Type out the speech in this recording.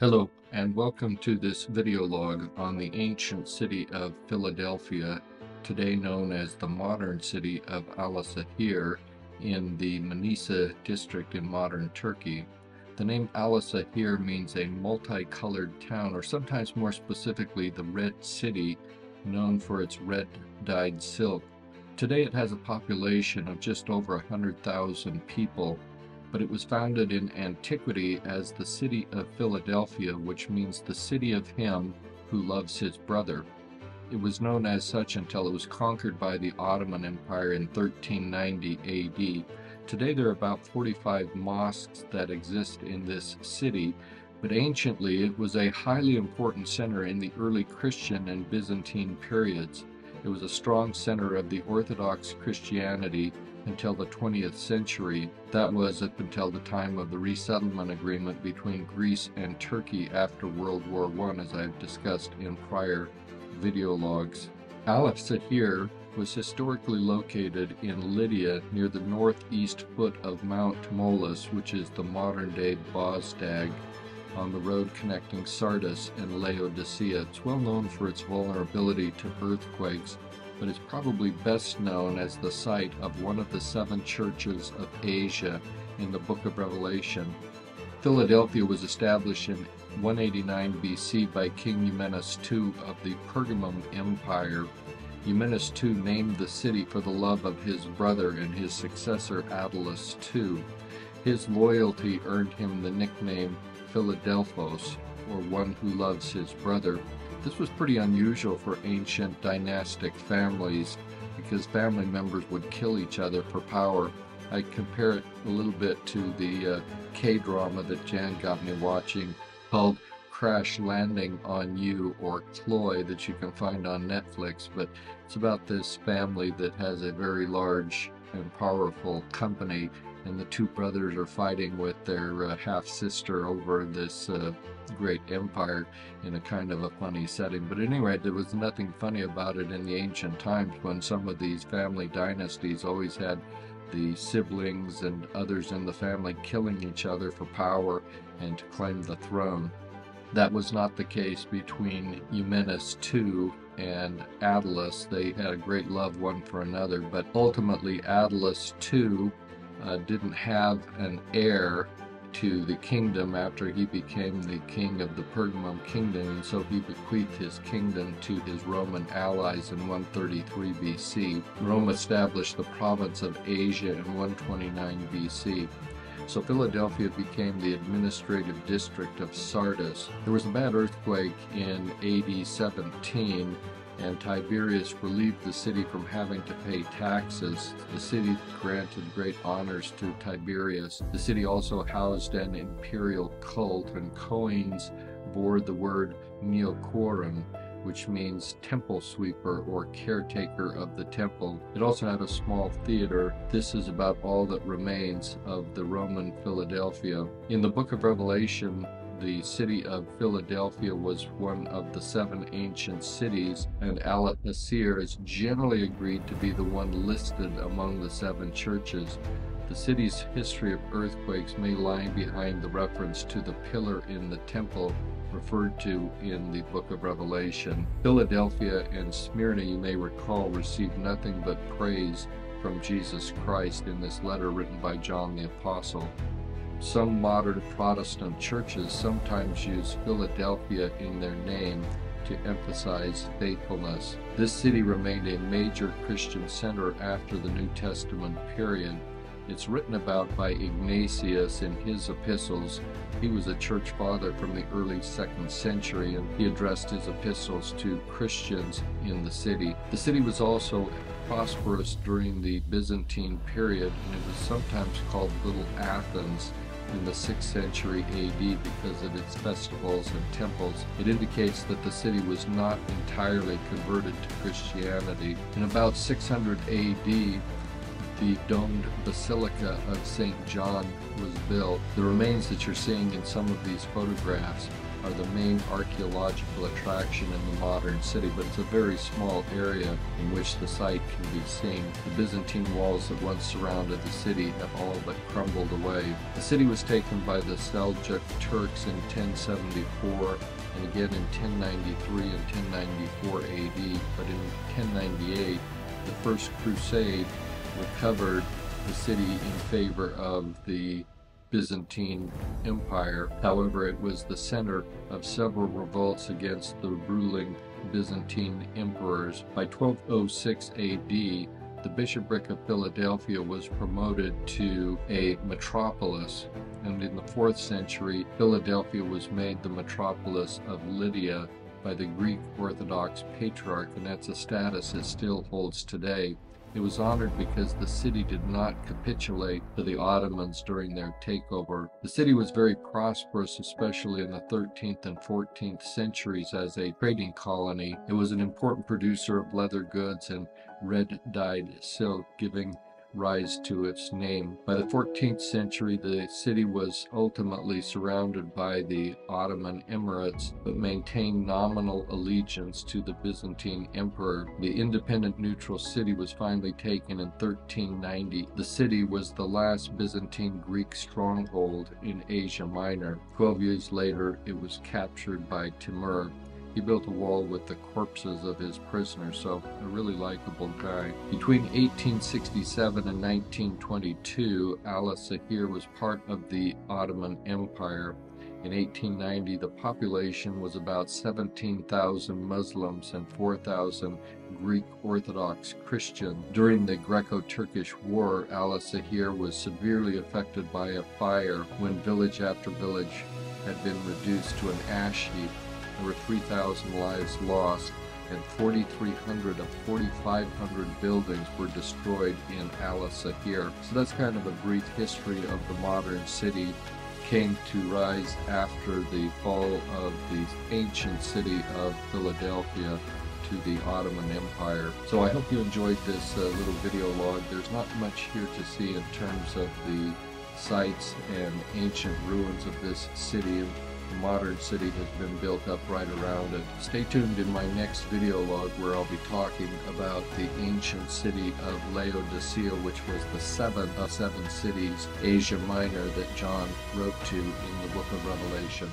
Hello, and welcome to this video log on the ancient city of Philadelphia, today known as the modern city of Alasehir in the Manisa district in modern Turkey. The name Alasehir means a multicolored town, or sometimes more specifically, the Red City, known for its red dyed silk. Today it has a population of just over 100,000 people. But it was founded in antiquity as the city of Philadelphia, which means the city of him who loves his brother. It was known as such until it was conquered by the Ottoman Empire in 1390 AD. Today there are about 45 mosques that exist in this city, but anciently it was a highly important center in the early Christian and Byzantine periods. It was a strong center of the Orthodox Christianity until the 20th century. That was up until the time of the resettlement agreement between Greece and Turkey after World War I, as I've discussed in prior video logs. Alasehir was historically located in Lydia near the northeast foot of Mount Molus, which is the modern-day Bosdag, on the road connecting Sardis and Laodicea. It's well known for its vulnerability to earthquakes, but it's probably best known as the site of one of the 7 churches of Asia in the Book of Revelation. Philadelphia was established in 189 BC by King Eumenes II of the Pergamum Empire. Eumenes II named the city for the love of his brother and his successor Attalus II. His loyalty earned him the nickname Phildelphos, or one who loves his brother. This was pretty unusual for ancient dynastic families because family members would kill each other for power. I compare it a little bit to the K-drama that Jan got me watching called Crash Landing on You, or Cloy, that you can find on Netflix, but it's about this family that has a very large and powerful company, and the 2 brothers are fighting with their half-sister over this great empire in a kind of a funny setting. But at any rate, there was nothing funny about it in the ancient times, when some of these family dynasties always had the siblings and others in the family killing each other for power and to claim the throne. That was not the case between Eumenes II and Attalus. They had a great love one for another, but ultimately Attalus II didn't have an heir to the kingdom after he became the king of the Pergamum kingdom, and so he bequeathed his kingdom to his Roman allies in 133 BC. Rome established the province of Asia in 129 BC. So Philadelphia became the administrative district of Sardis. There was a bad earthquake in AD 17, and Tiberius relieved the city from having to pay taxes. The city granted great honors to Tiberius. The city also housed an imperial cult, and coins bore the word Neocorum, which means temple sweeper or caretaker of the temple. It also had a small theater. This is about all that remains of the Roman Philadelphia. In the Book of Revelation, the city of Philadelphia was one of the 7 ancient cities, and Alasehir is generally agreed to be the one listed among the 7 churches. The city's history of earthquakes may lie behind the reference to the pillar in the temple referred to in the Book of Revelation. Philadelphia and Smyrna, you may recall, received nothing but praise from Jesus Christ in this letter written by John the Apostle. Some modern Protestant churches sometimes use Philadelphia in their name to emphasize faithfulness. This city remained a major Christian center after the New Testament period. It's written about by Ignatius in his epistles. He was a church father from the early 2nd century, and he addressed his epistles to Christians in the city. The city was also prosperous during the Byzantine period, and it was sometimes called Little Athens in the 6th century AD because of its festivals and temples. It indicates that the city was not entirely converted to Christianity. In about 600 AD, the domed Basilica of St. John was built. The remains that you're seeing in some of these photographs are the main archaeological attraction in the modern city, but it's a very small area in which the site can be seen. The Byzantine walls that once surrounded the city have all but crumbled away. The city was taken by the Seljuk Turks in 1074 and again in 1093 and 1094 AD, but in 1098 the First Crusade recovered the city in favor of the Byzantine Empire. However, it was the center of several revolts against the ruling Byzantine emperors. By 1206 AD, the bishopric of Philadelphia was promoted to a metropolis, and in the 4th century, Philadelphia was made the metropolis of Lydia by the Greek Orthodox Patriarch, and that's a status it still holds today. It was honored because the city did not capitulate to the Ottomans during their takeover. The city was very prosperous, especially in the 13th and 14th centuries as a trading colony. It was an important producer of leather goods and red-dyed silk, giving rise to its name. By the 14th century, the city was ultimately surrounded by the Ottoman Emirates, but maintained nominal allegiance to the Byzantine Emperor. The independent neutral city was finally taken in 1390. The city was the last Byzantine Greek stronghold in Asia Minor. 12 years later, it was captured by Timur. He built a wall with the corpses of his prisoners, so a really likable guy. Between 1867 and 1922, Al-Sahir was part of the Ottoman Empire. In 1890, the population was about 17,000 Muslims and 4,000 Greek Orthodox Christians. During the Greco-Turkish War, Al-Sahir was severely affected by a fire when village after village had been reduced to an ash heap. There were 3,000 lives lost, and 4,300 of 4,500 buildings were destroyed in Al-Sahir. So that's kind of a brief history of the modern city. Came to rise after the fall of the ancient city of Philadelphia to the Ottoman Empire. So I hope you enjoyed this little video log. There's not much here to see in terms of the sites and ancient ruins of this city. The modern city has been built up right around it. Stay tuned in my next video log where I'll be talking about the ancient city of Laodicea, which was the 7th of 7 cities, Asia Minor, that John wrote to in the book of Revelation.